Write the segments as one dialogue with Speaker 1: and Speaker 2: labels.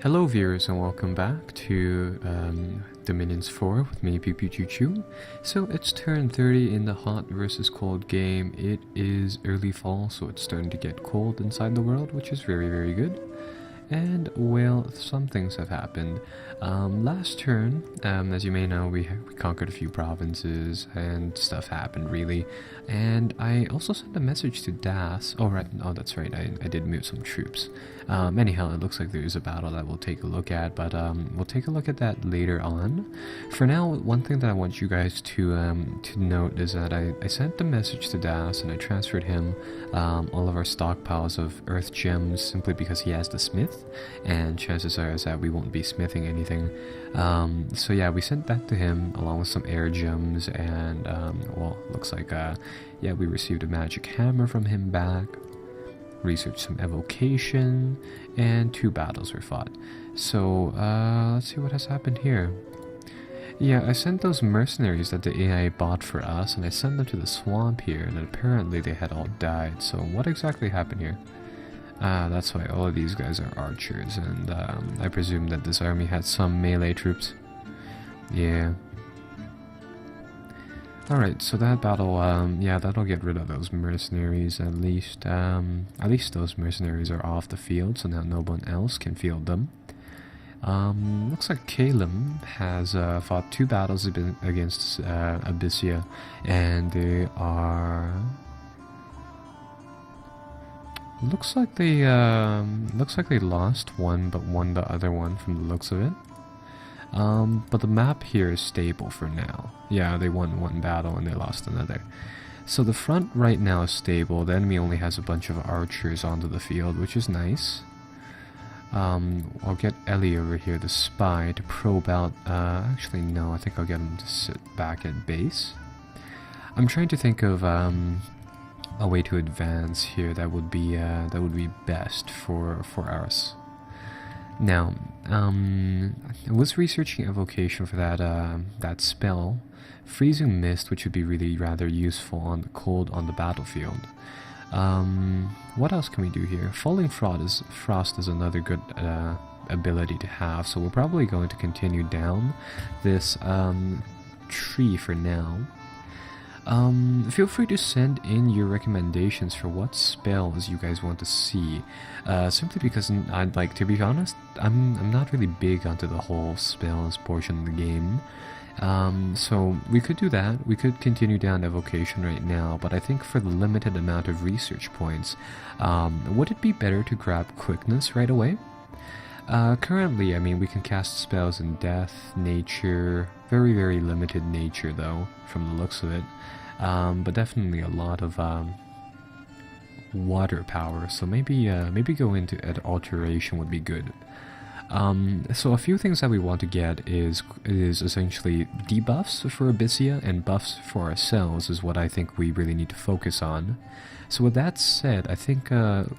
Speaker 1: Hello viewers and welcome back to Dominions 4 with me, Pew Pew Choo Choo. So it's turn 30 in the hot versus cold game. It is early fall, so it's starting to get cold inside the world, which is very good. And, well, some things have happened. Last turn, as you may know, we conquered a few provinces and stuff happened, really. And I also sent a message to Das. Oh, right. Oh, that's right. I did move some troops. Anyhow, it looks like there is a battle that we'll take a look at, but we'll take a look at that later on. For now, one thing that I want you guys to note is that I sent the message to Das and I transferred him all of our stockpiles of earth gems simply because he has the smith. And chances are is that we won't be smithing anything. So yeah, we sent that to him along with some air gems and well, looks like yeah, we received a magic hammer from him back, researched some evocation, and 2 battles were fought. So let's see what has happened here. Yeah, I sent those mercenaries that the AI bought for us, and I sent them to the swamp here, and apparently they had all died. So what exactly happened here? That's why all of these guys are archers, and I presume that this army had some melee troops. Yeah. Alright, so that battle, yeah, that'll get rid of those mercenaries at least. At least those mercenaries are off the field, so now no one else can field them. Looks like Caleb has fought 2 battles against Abyssia, and they are... Looks like they lost one, but won the other one from the looks of it. But the map here is stable for now. Yeah, they won one battle and they lost another. So the front right now is stable. The enemy only has a bunch of archers onto the field, which is nice. I'll get Ellie over here, the spy, to probe out. Actually, no, I think I'll get him to sit back at base. I'm trying to think of a way to advance here that would be best for us. Now, I was researching evocation for that spell, freezing mist, which would be really rather useful on the cold on the battlefield. What else can we do here? Falling frost is another good ability to have, so we're probably going to continue down this tree for now. Feel free to send in your recommendations for what spells you guys want to see. Simply because I'd like to be honest, I'm not really big onto the whole spells portion of the game. So we could do that. We could continue down evocation right now, but I think for the limited amount of research points, would it be better to grab quickness right away? Currently, I mean, we can cast spells in death, nature, very limited nature though, from the looks of it. But definitely a lot of water power, so maybe go into alteration would be good. So a few things that we want to get is essentially debuffs for Abyssia and buffs for ourselves is what I think we really need to focus on. So with that said, I think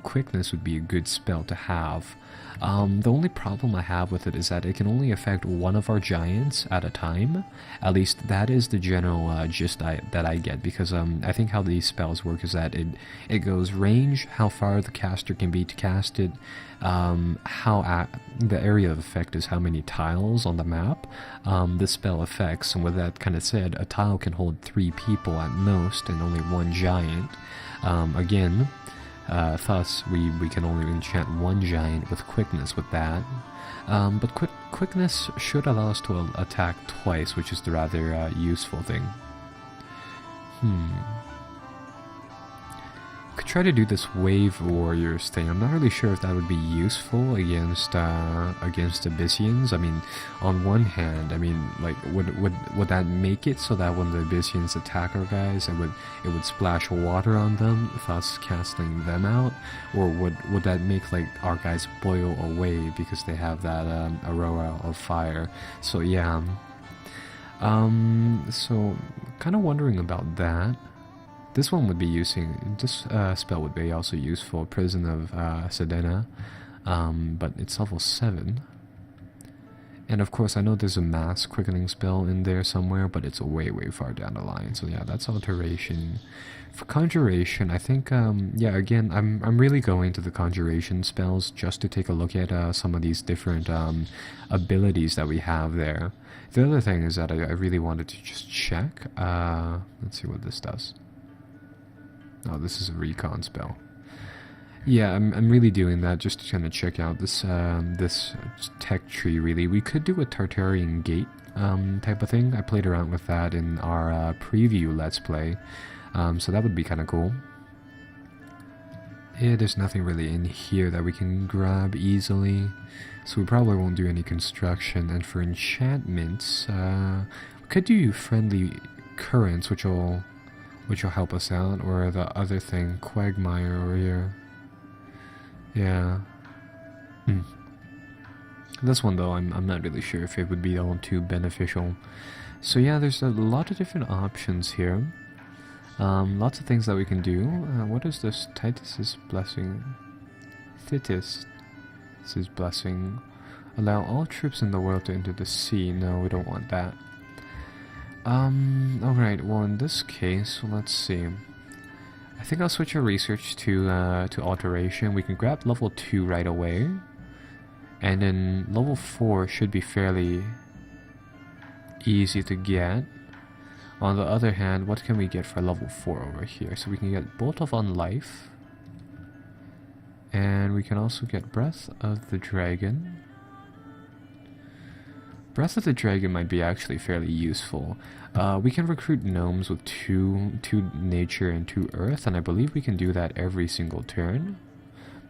Speaker 1: quickness would be a good spell to have. The only problem I have with it is that it can only affect one of our giants at a time. At least that is the general gist that I get, because I think how these spells work is that it goes range, how far the caster can be to cast it, the area of effect is how many tiles on the map the spell affects, and with that kind of said, a tile can hold 3 people at most and only 1 giant. Again, thus we can only enchant 1 giant with quickness with that. But quickness should allow us to attack twice, which is the rather useful thing. Could try to do this wave warriors thing. I'm not really sure if that would be useful against Abyssians. I mean, on one hand, I mean, like, would that make it so that when the Abyssians attack our guys, it would splash water on them, thus canceling them out, or would that make like our guys boil away because they have that aurora of fire? So yeah, so kind of wondering about that. This one would be this spell would be also useful, Prison of Sedena, but it's level 7. And of course, I know there's a mass quickening spell in there somewhere, but it's way, way far down the line. So yeah, that's alteration. For conjuration, I think, yeah, again, I'm really going to the conjuration spells just to take a look at some of these different abilities that we have there. The other thing is that I really wanted to just check. Let's see what this does. Oh, this is a recon spell. Yeah, I'm really doing that just to kind of check out this this tech tree. Really, we could do a Tartarian Gate type of thing. I played around with that in our preview Let's Play, so that would be kind of cool. Yeah, there's nothing really in here that we can grab easily, so we probably won't do any construction. And for enchantments, we could do friendly currents, which will help us out, or the other thing, Quagmire over here. Yeah. This one though, I'm not really sure if it would be all too beneficial. So yeah, there's a lot of different options here. Lots of things that we can do. What is this? Titus's blessing. Titus's blessing. Allow all troops in the world to enter the sea. No, we don't want that. Alright, well in this case, let's see. I think I'll switch our research to alteration. We can grab level 2 right away. And then level 4 should be fairly easy to get. On the other hand, what can we get for level 4 over here? So we can get Bolt of Unlife. And we can also get Breath of the Dragon. Breath of the Dragon might be actually fairly useful. We can recruit gnomes with 2 nature and 2 earth, and I believe we can do that every single turn.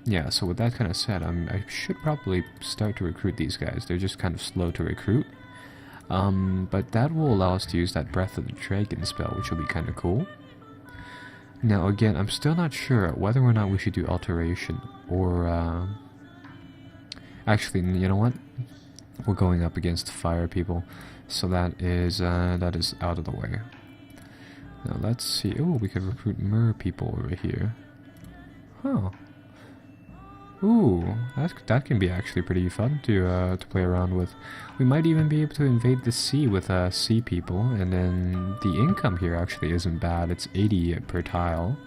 Speaker 1: Yeah, so with that kind of said, I should probably start to recruit these guys. They're just kind of slow to recruit. But that will allow us to use that Breath of the Dragon spell, which will be kind of cool. Now again, I'm still not sure whether or not we should do alteration or... Actually, you know what? We're going up against fire people, so that is out of the way. Now let's see. Oh, we could recruit mer people over here. Huh. Ooh, that can be actually pretty fun to play around with. We might even be able to invade the sea with sea people, and then the income here actually isn't bad. It's 80 per tile.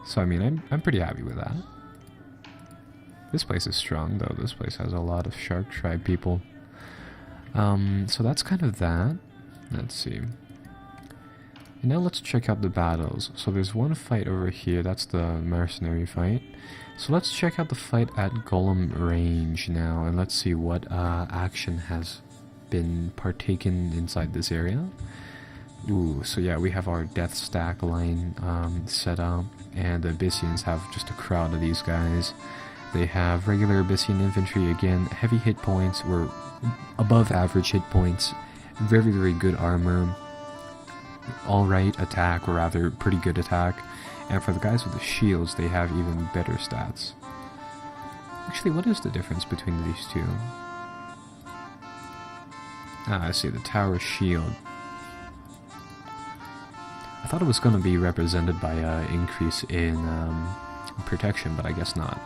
Speaker 1: So I mean, I'm pretty happy with that. This place is strong, though. This place has a lot of Shark Tribe people. So that's kind of that. Let's see. And now let's check out the battles. So there's one fight over here. That's the mercenary fight. So let's check out the fight at Golem Range now. And let's see what action has been partaken inside this area. Ooh, so yeah, we have our death stack line set up. And the Abyssians have just a crowd of these guys. They have regular Abyssian infantry, again, heavy hit points, or above average hit points, very, very good armor, alright attack, or rather, pretty good attack, and for the guys with the shields, they have even better stats. Actually, what is the difference between these two? Ah, I see, the tower shield. I thought it was going to be represented by an increase in protection, but I guess not.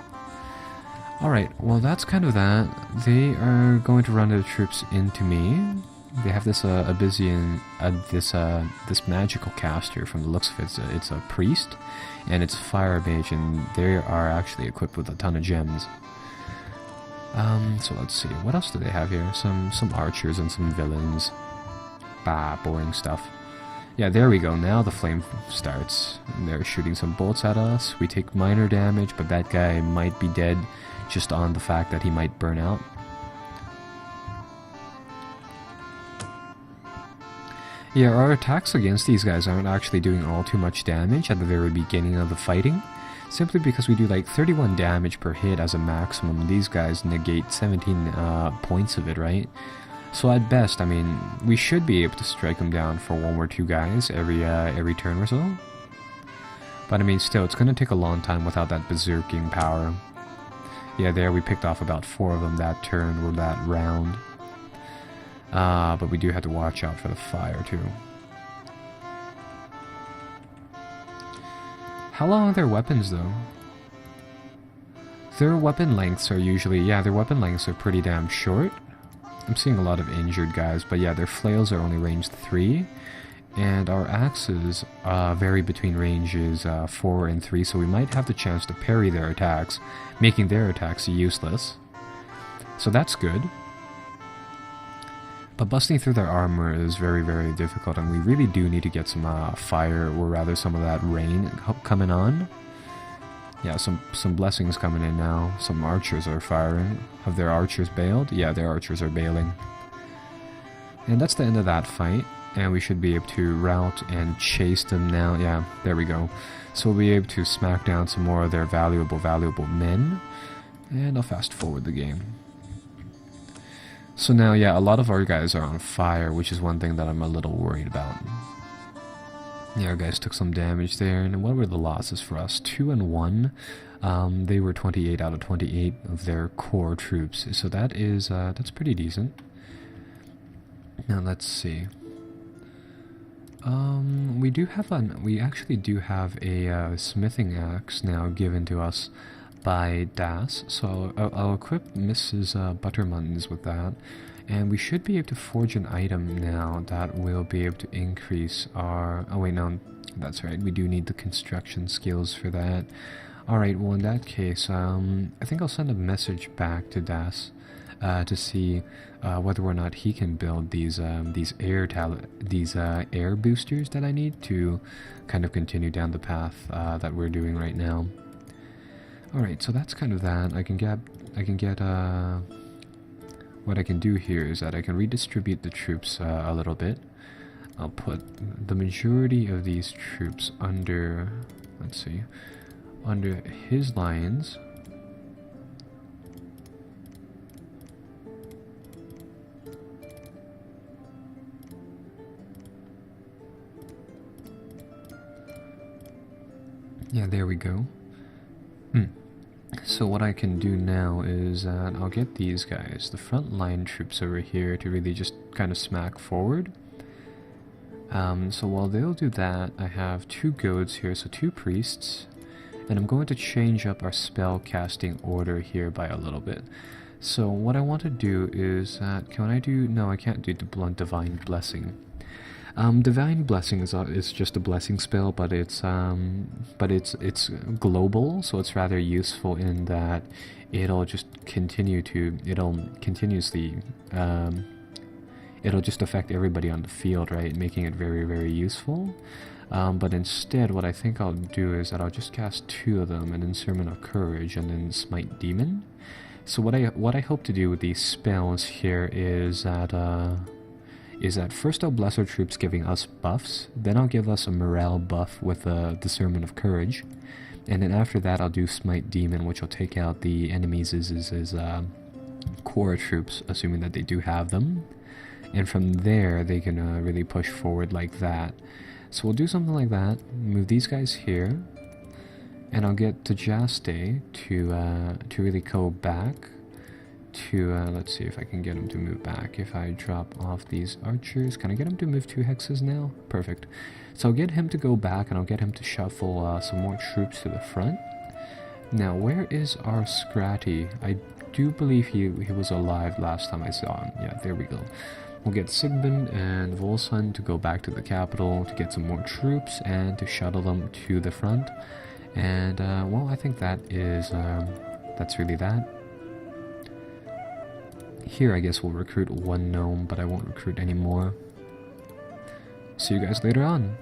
Speaker 1: Alright, well that's kind of that. They are going to run their troops into me. They have this Abyssian, this magical caster. From the looks of it, it's a priest, and it's a fire mage, and they are actually equipped with a ton of gems. So let's see, what else do they have here? Some archers and some villains. Bah, boring stuff. Yeah, there we go, now the flame starts. They're shooting some bolts at us. We take minor damage, but that guy might be dead just on the fact that he might burn out. Yeah, our attacks against these guys aren't actually doing all too much damage at the very beginning of the fighting, simply because we do like 31 damage per hit as a maximum. These guys negate 17 points of it, right? So at best, I mean, we should be able to strike them down for 1 or 2 guys every turn or so. But I mean, still, it's going to take a long time without that berserking power. Yeah, there we picked off about 4 of them that turn or that round. But we do have to watch out for the fire too. How long are their weapons though? Their weapon lengths are usually, yeah, their weapon lengths are pretty damn short. I'm seeing a lot of injured guys, but yeah, their flails are only range 3, and our axes vary between ranges 4 and 3, so we might have the chance to parry their attacks, making their attacks useless. So that's good. But busting through their armor is very, very difficult, and we really do need to get some fire, or rather some of that rain coming on. Yeah, some blessings coming in now. Some archers are firing. Have their archers bailed? Yeah, their archers are bailing. And that's the end of that fight, and we should be able to rout and chase them now. Yeah, there we go. So we'll be able to smack down some more of their valuable men. And I'll fast forward the game. So now, yeah, a lot of our guys are on fire, which is one thing that I'm a little worried about. Yeah, our guys took some damage there, and what were the losses for us? 2 and 1. They were 28 out of 28 of their core troops, so that is that's pretty decent. Now let's see. We actually do have a smithing axe now given to us by Das, so I'll equip Mrs. Buttermuns with that, and we should be able to forge an item now that will be able to increase our... Oh wait, no, that's right, we do need the construction skills for that. Alright, well in that case, I think I'll send a message back to Das to see whether or not he can build these air boosters that I need to kind of continue down the path that we're doing right now. Alright, so that's kind of that. I can get what I can do here is that I can redistribute the troops a little bit. I'll put the majority of these troops under, let's see, under his lines. Yeah, there we go. So what I can do now is that I'll get these guys, the front line troops over here, to really just kind of smack forward. So while they'll do that, I have 2 goads here, so 2 priests, and I'm going to change up our spell casting order here by a little bit. So what I want to do is that, can I do, no I can't do the Divine Blessing. Divine Blessing is just a blessing spell, but it's global, so it's rather useful in that it'll just it'll just affect everybody on the field, right, making it very, very useful. But instead, what I think I'll do is that I'll just cast 2 of them, and then Sermon of Courage, and then Smite Demon. So what I hope to do with these spells here is that first I'll bless our troops, giving us buffs, then I'll give us a morale buff with the Sermon of Courage, and then after that I'll do Smite Demon, which will take out the enemies' core troops, assuming that they do have them, and from there they can really push forward like that. So we'll do something like that, move these guys here, and I'll get Tajaste to really go back to, let's see if I can get him to move back. If I drop off these archers, can I get him to move 2 hexes now? Perfect. So I'll get him to go back, and I'll get him to shuffle some more troops to the front. Now, where is our Scratty? I do believe he was alive last time I saw him. Yeah, there we go. We'll get Sigmund and Volsund to go back to the capital to get some more troops and to shuttle them to the front. And, well, I think that is, that's really that. Here, I guess we'll recruit 1 gnome, but I won't recruit any more. See you guys later on.